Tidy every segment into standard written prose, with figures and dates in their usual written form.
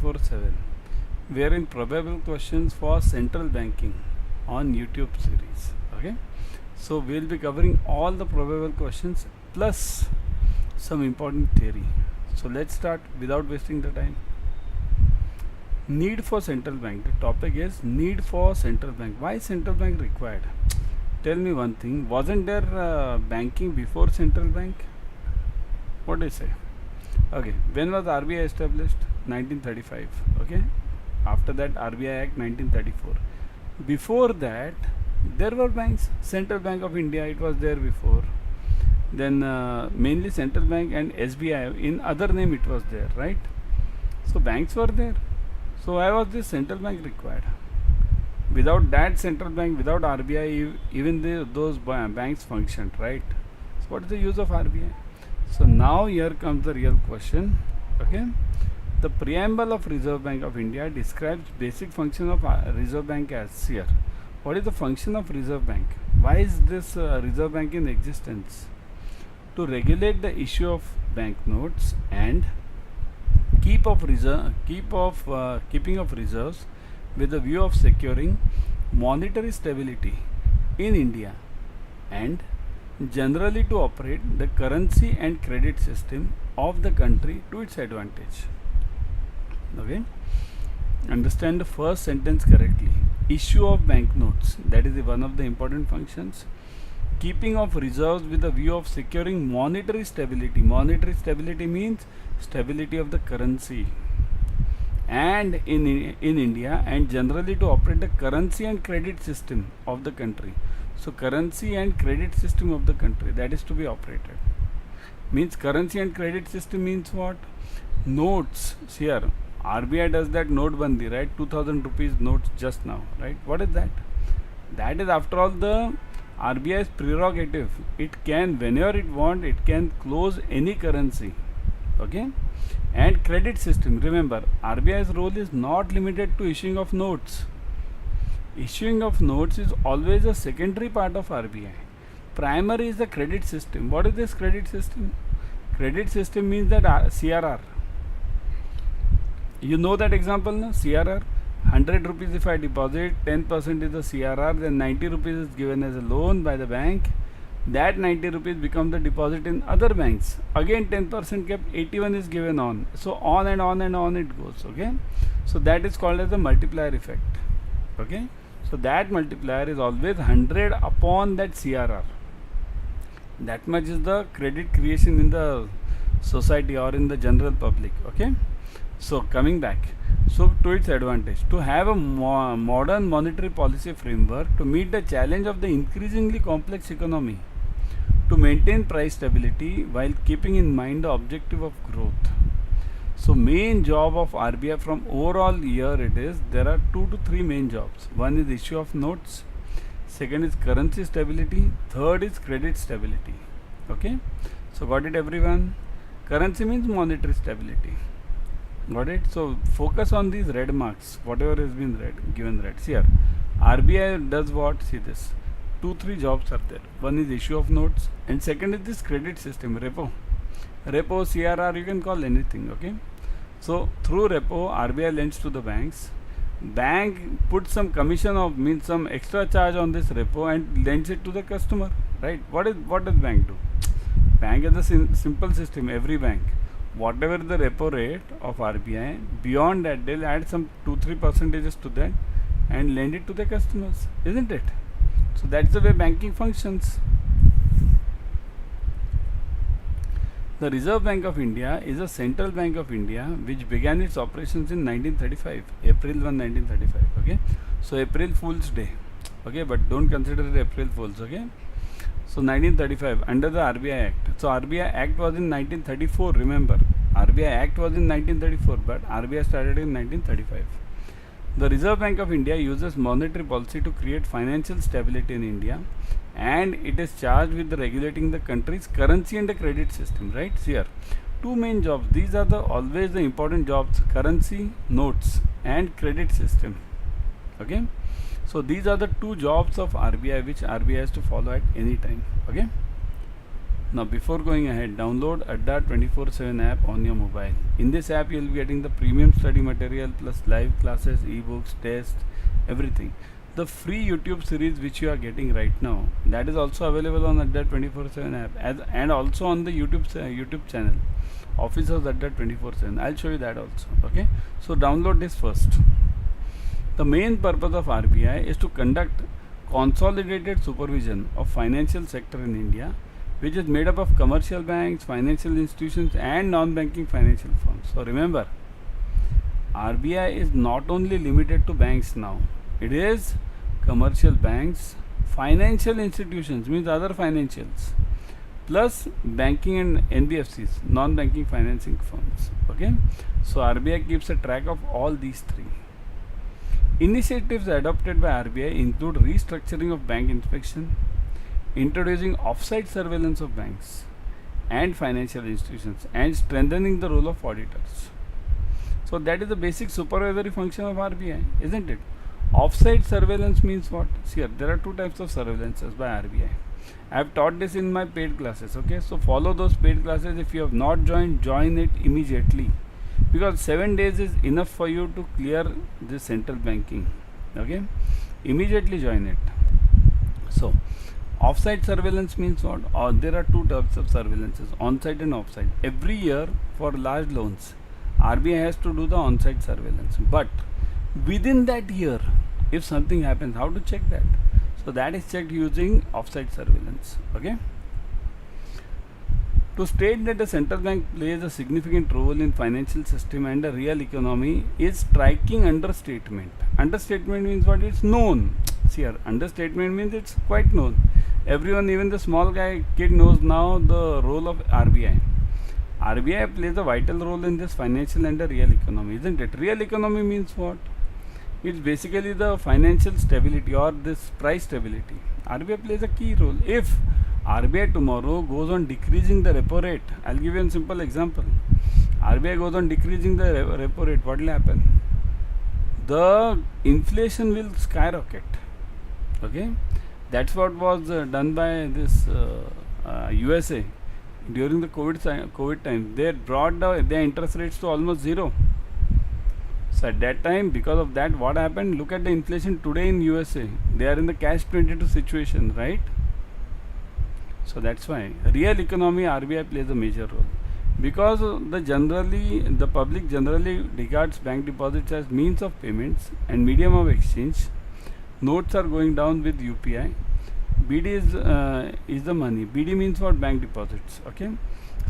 24/7. We are in probable questions for central banking on YouTube series. Okay, so we'll be covering all the probable questions plus some important theory. So let's start without wasting the time. Need for central bank. The topic is need for central bank. Why is central bank required? Tell me one thing. Wasn't there banking before central bank? What do you say? Okay, when was RBI established? 1935. Okay, after that RBI Act 1934. Before that there were banks. Central Bank of India, it was there before. Then mainly Central Bank and SBI, in other name it was there, right? So banks were there. So why was this central bank required? Without that central bank, without RBI, even those banks functioned, right? So what is the use of RBI? So now here comes the real question. Okay, the preamble of Reserve Bank of India describes basic function of Reserve Bank as here. What is the function of Reserve Bank? Why is this Reserve Bank in existence? To regulate the issue of banknotes and keeping of reserves with the view of securing monetary stability in India and generally to operate the currency and credit system of the country to its advantage. Okay, understand the first sentence correctly. Issue of banknotes, that is one of the important functions. Keeping of reserves with a view of securing monetary stability. Monetary stability means stability of the currency and in India, and generally to operate the currency and credit system of the country. So currency and credit system of the country, that is to be operated. Means currency and credit system means what? Notes. Here RBI does that note bandi, right? 2000 rupees notes just now, right? What is that? That is after all the RBI's prerogative. It can, whenever it want, it can close any currency. Okay, and credit system. Remember, RBI's role is not limited to issuing of notes. Issuing of notes is always a secondary part of RBI. Primary is the credit system. What is this credit system? Credit system means that CRR. You know that example, no? CRR. 100 rupees if I deposit, 10% is the CRR, then 90 rupees is given as a loan by the bank. That 90 rupees become the deposit in other banks. Again 10% kept, 81 is given on. So on and on and on it goes. Okay, so that is called as the multiplier effect. Okay, so that multiplier is always 100 upon that CRR. That much is the credit creation in the society or in the general public. Okay, so coming back, so to its advantage, to have a modern monetary policy framework to meet the challenge of the increasingly complex economy, to maintain price stability while keeping in mind the objective of growth. So main job of RBI from overall year it is, there are 2 to 3 main jobs. One is issue of notes, second is currency stability, third is credit stability. Okay, so got it everyone? Currency means monetary stability. Got it? So focus on these red marks, whatever has been given red. See here, RBI does what? See this, 2-3 jobs are there. One is issue of notes, and second is this credit system, repo, CRR, you can call anything. Okay, so through repo, RBI lends to the banks. Bank puts some commission of, means some extra charge on this repo and lends it to the customer, right? What does bank do? Bank is a simple system. Every bank, whatever the repo rate of RBI, beyond that they'll add some 2-3 percentages to that and lend it to the customers, isn't it? So that's the way banking functions. The Reserve Bank of India is a central bank of India which began its operations in 1935, April 1, 1935. Okay, so April Fool's Day. Okay, but don't consider it April Fools. Okay, so 1935 under the RBI Act. So RBI Act was in 1934. Remember, RBI Act was in 1934, but RBI started in 1935. The Reserve Bank of India uses monetary policy to create financial stability in India, and it is charged with regulating the country's currency and the credit system, right? See here, 2 main jobs. These are always the important jobs: currency, notes, and credit system. Okay, so these are the 2 jobs of RBI which RBI has to follow at any time. Okay, Now before going ahead, download Adda 24/7 app on your mobile. In this app you will be getting the premium study material plus live classes, ebooks, tests, everything. The free YouTube series which you are getting right now, that is also available on Adda 24/7 app and also on the YouTube channel Officers Adda 24/7. I'll show you that also. Okay, so download this first. The main purpose of RBI is to conduct consolidated supervision of financial sector in India, which is made up of commercial banks, financial institutions and non-banking financial firms. So remember, RBI is not only limited to banks now. It is commercial banks, financial institutions means other financials, plus banking and NBFCs, non-banking financing firms. Okay, so RBI keeps a track of all these three. Initiatives adopted by RBI include restructuring of bank inspection, introducing off-site surveillance of banks and financial institutions, and strengthening the role of auditors. So that is the basic supervisory function of RBI, isn't it? Off-site surveillance means what? See here, there are two types of surveillances by RBI. I have taught this in my paid classes. Okay, so follow those paid classes. If you have not joined, join it immediately, because 7 days is enough for you to clear this central banking. Okay, immediately join it. So off-site surveillance means what? There are two types of surveillances, on-site and off-site. Every year for large loans, RBI has to do the on-site surveillance, but within that year, if something happens, how to check that? So that is checked using off-site surveillance. Okay, to state that the central bank plays a significant role in financial system and the real economy is striking understatement. Understatement means what? It's known. See here, understatement means it's quite known. Everyone, even the small kid knows now the role of RBI. RBI plays a vital role in this financial and the real economy, isn't it? Real economy means what? It's basically the financial stability or this price stability. RBI plays a key role. If RBI tomorrow goes on decreasing the repo rate, I'll give you a simple example. RBI goes on decreasing the repo rate, what will happen? The inflation will skyrocket. Okay, that's what was done by this USA during the COVID time. They brought their interest rates to almost zero. So at that time, because of that, what happened? Look at the inflation today in USA. They are in the catch-22 situation, right? So that's why real economy RBI plays a major role, because the public generally regards bank deposits as means of payments and medium of exchange. Notes are going down with UPI. BD is the money. BD means what? Bank deposits. Okay.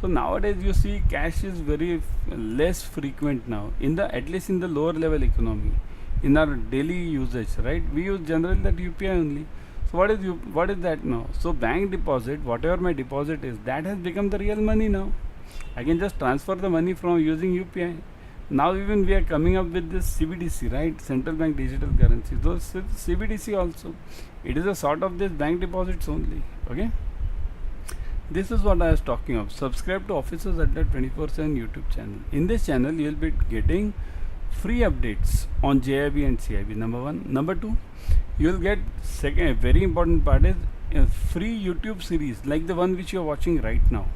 So nowadays you see cash is very less frequent now, at least in the lower level economy, in our daily usage, right? We use generally that UPI only. So what is that now? So bank deposit, whatever my deposit is, that has become the real money now. I can just transfer the money from using UPI. Now even we are coming up with this CBDC, right? Central bank digital currency. Those CBDC also, it is a sort of this bank deposits only. Okay. This is what I was talking of. Subscribe to Officers Adda 24/7 YouTube channel. In this channel, you will be getting free updates on JIB and CIB. Number one. Number two, you will get a very important part is a free YouTube series like the one which you are watching right now.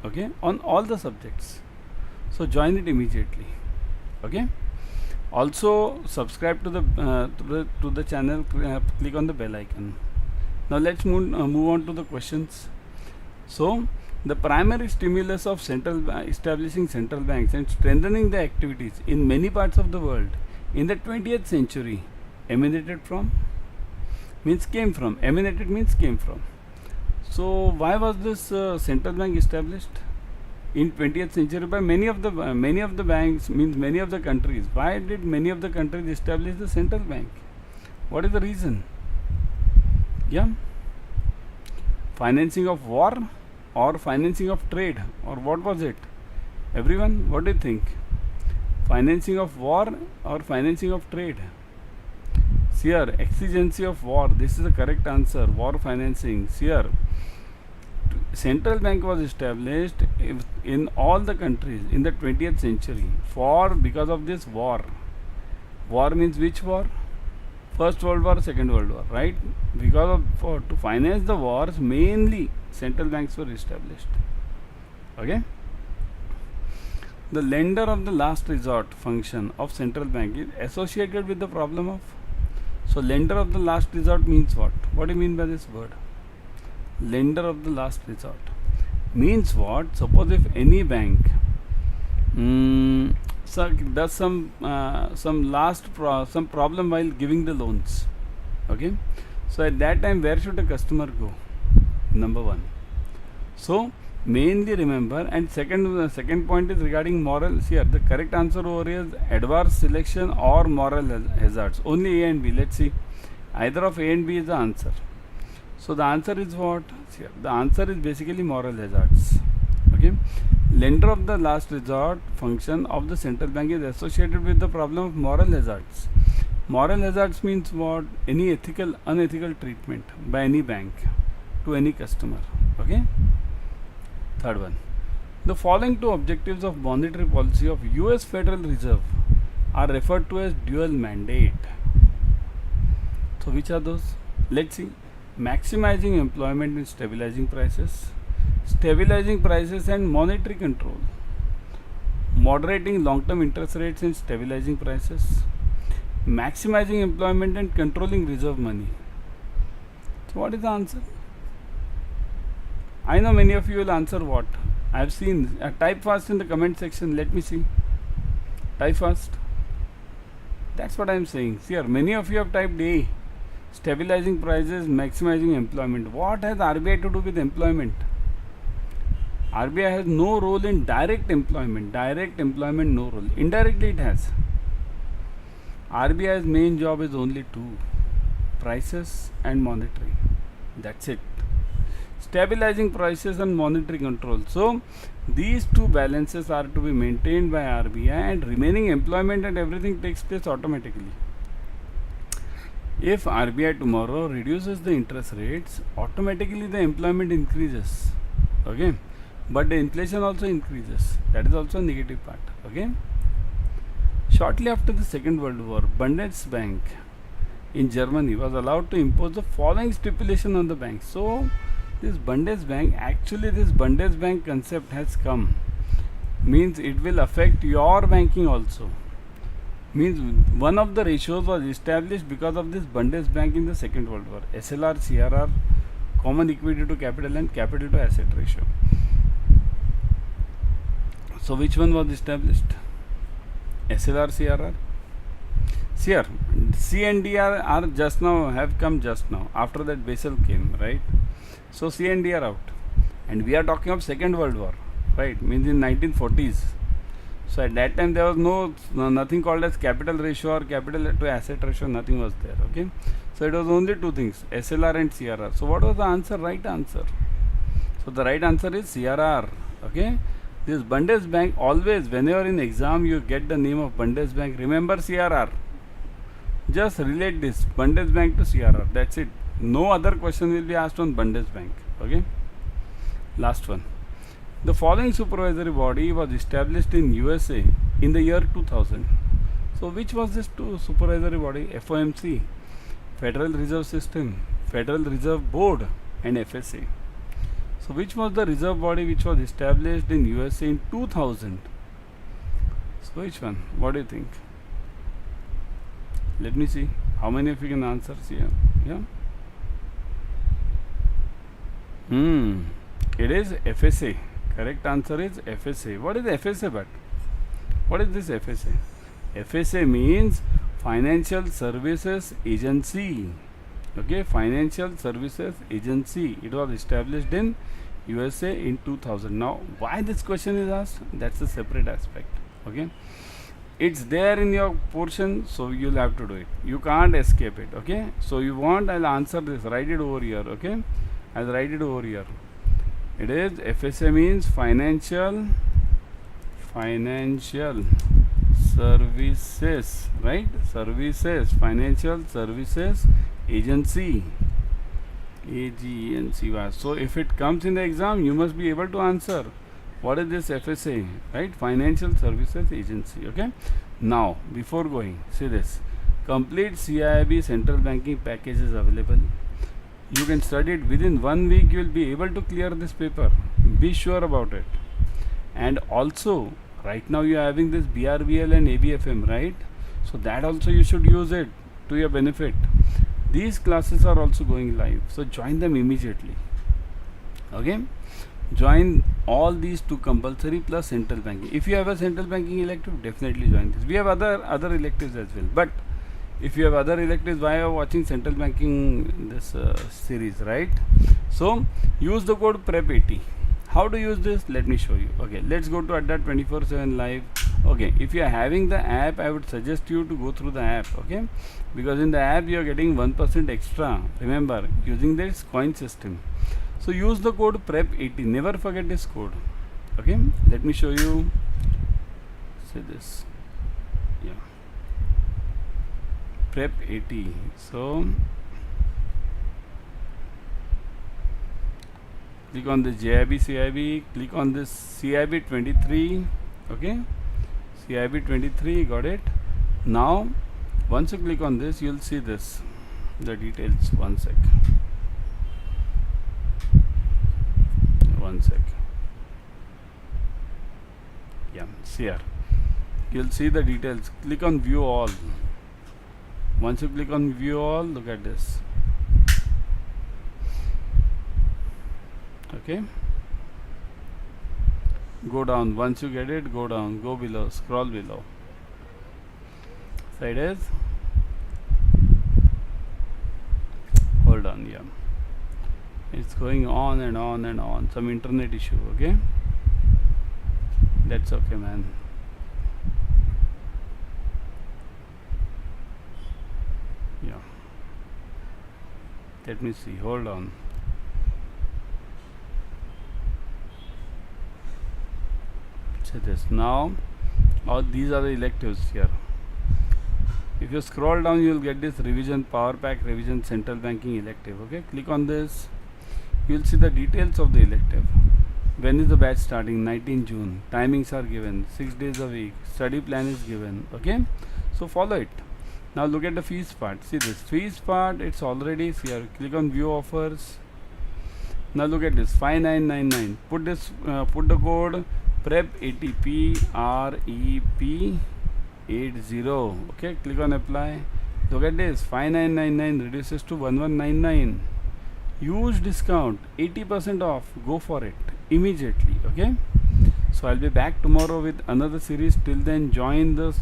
Okay, on all the subjects. So join it immediately. Okay. Also subscribe to the channel. Click on the bell icon. Now let's move on to the questions. So the primary stimulus of establishing central banks and strengthening the activities in many parts of the world in the 20th century emanated from, means came from. Emanated means came from. So why was this central bank established in 20th century by many of the banks, means many of the countries? Why did many of the countries establish the central bank? What is the reason? Yeah, financing of war or financing of trade, or what was it? Everyone, what do you think? Financing of war or financing of trade? See here, exigency of war. This is the correct answer. War financing. See here, central bank was established in all the countries in the 20th century because of this war. War means which war? First World War, Second World War, right? Because to finance the wars, mainly central banks were established. Okay. The lender of the last resort function of central bank is associated with the problem of. So lender of the last resort means what? What do you mean by this word? Lender of the last resort means what? Suppose if any bank does some problem while giving the loans. Okay. So at that time, where should a customer go? Number one. So mainly remember, and second point is regarding moral. Here the correct answer over here is adverse selection or moral hazards. Only A and B. Let's see. Either of A and B is the answer. So the answer is what? Here the answer is basically moral hazards. Okay. Lender of the last resort function of the central bank is associated with the problem of moral hazards. Moral hazards means what? Any ethical, unethical treatment by any bank to any customer. Okay. Third one. The following two objectives of monetary policy of US Federal Reserve are referred to as dual mandate. So which are those? Let's see. Maximizing employment and stabilizing prices. Stabilizing prices and monetary control. Moderating long-term interest rates and stabilizing prices. Maximizing employment and controlling reserve money. So what is the answer? I know many of you will answer what? I have seen. Type fast in the comment section. Let me see. Type fast. That's what I am saying. See here, many of you have typed A. Stabilizing prices, maximizing employment. What has RBI to do with employment? RBI has no role in direct employment. Direct employment, no role. Indirectly it has. RBI's main job is only two. Prices and monetary. That's it. Stabilizing prices and monetary control. So these two balances are to be maintained by RBI, and remaining employment and everything takes place automatically. If RBI tomorrow reduces the interest rates, automatically the employment increases. Okay. But the inflation also increases. That is also a negative part. Okay. Shortly after the Second World War, Bundesbank in Germany was allowed to impose the following stipulation on the bank. So this Bundesbank concept has come. Means it will affect your banking also. Means one of the ratios was established because of this Bundesbank in the Second World War. SLR, CRR, common equity to capital and capital to asset ratio. So which one was established? SLR, CRR? Here, C and D are just now, have come just now. After that Basel came, right? So C and D are out. And we are talking of Second World War, right? Means in 1940s. So at that time there was nothing called as capital ratio or capital to asset ratio, nothing was there. Okay. So it was only two things, SLR and CRR. So what was the answer? Right answer. So the right answer is CRR. Okay. This Bundesbank, always whenever in exam you get the name of Bundesbank, remember CRR. Just relate this Bundesbank to CRR. That's it. No other question will be asked on Bundesbank. Okay. Last one. The following supervisory body was established in USA in the year 2000. So which was this supervisory body? FOMC, Federal Reserve System, Federal Reserve Board, and FSA. So which was the reserve body which was established in USA in 2000? So which one? What do you think? Let me see. How many of you can answer here? Yeah. It is FSA. Correct answer is FSA. What is FSA but? What is this FSA? FSA means Financial Services Agency. Okay, Financial Services Agency. It was established in USA in 2000. Now, why this question is asked? That's a separate aspect. Okay, it's there in your portion, so you'll have to do it. You can't escape it. Okay, so you want, I'll answer this. Write it over here. Okay, I'll write it over here. It is FSA means Financial Services, right? Services, Financial Services Agency, AGNCY. So if it comes in the exam, you must be able to answer. What is this FSA, right? Financial Services Agency. Okay. Now, before going, see this. Complete CAIIB central banking package is available. You can study it within 1 week. You will be able to clear this paper. Be sure about it. And also, right now you are having this BRBL and ABFM, right? So that also you should use it to your benefit. These classes are also going live, so join them immediately. Okay, join all these two compulsory plus central banking. If you have a central banking elective, definitely join this. We have other electives as well, but if you have other electives, why are you watching central banking this series, right? So use the code PREP80. How to use this? Let me show you. Okay, let's go to Adda 24/7 live. Okay, if you are having the app, I would suggest you to go through the app. Okay, because in the app you are getting 1% extra. Remember, using this coin system. So use the code PREP80. Never forget this code. Okay, let me show you. Say this. Yeah, PREP80. So click on the JIB CIB, click on this CIB 23. Okay, CIB 23, got it. Now once you click on this, you'll see this, the details. One sec. Yeah, see here, you'll see the details. Click on view all. Once you click on view all, look at this. Okay, go down. Once you get it, go down, go below, scroll below. So it is, hold on. Yeah, it's going on and on and on. Some internet issue. Okay, that's okay, man. Yeah, let me see, hold on. Say this. Now all these are the electives here. If you scroll down, you will get this revision, Powerpack revision, central banking elective. Okay, click on this. You will see the details of the elective. When is the batch starting? 19 June. Timings are given, 6 days a week. Study plan is given. Okay, so follow it. Now look at the fees part. See this fees part, it's already here. Click on view offers. Now look at this, 5999. Put this, put the code PREP80, PREP80. Okay, click on apply. Look at this, 5999 reduces to 1199. Huge discount, 80% off. Go for it immediately. Okay, so I'll be back tomorrow with another series. Till then, join the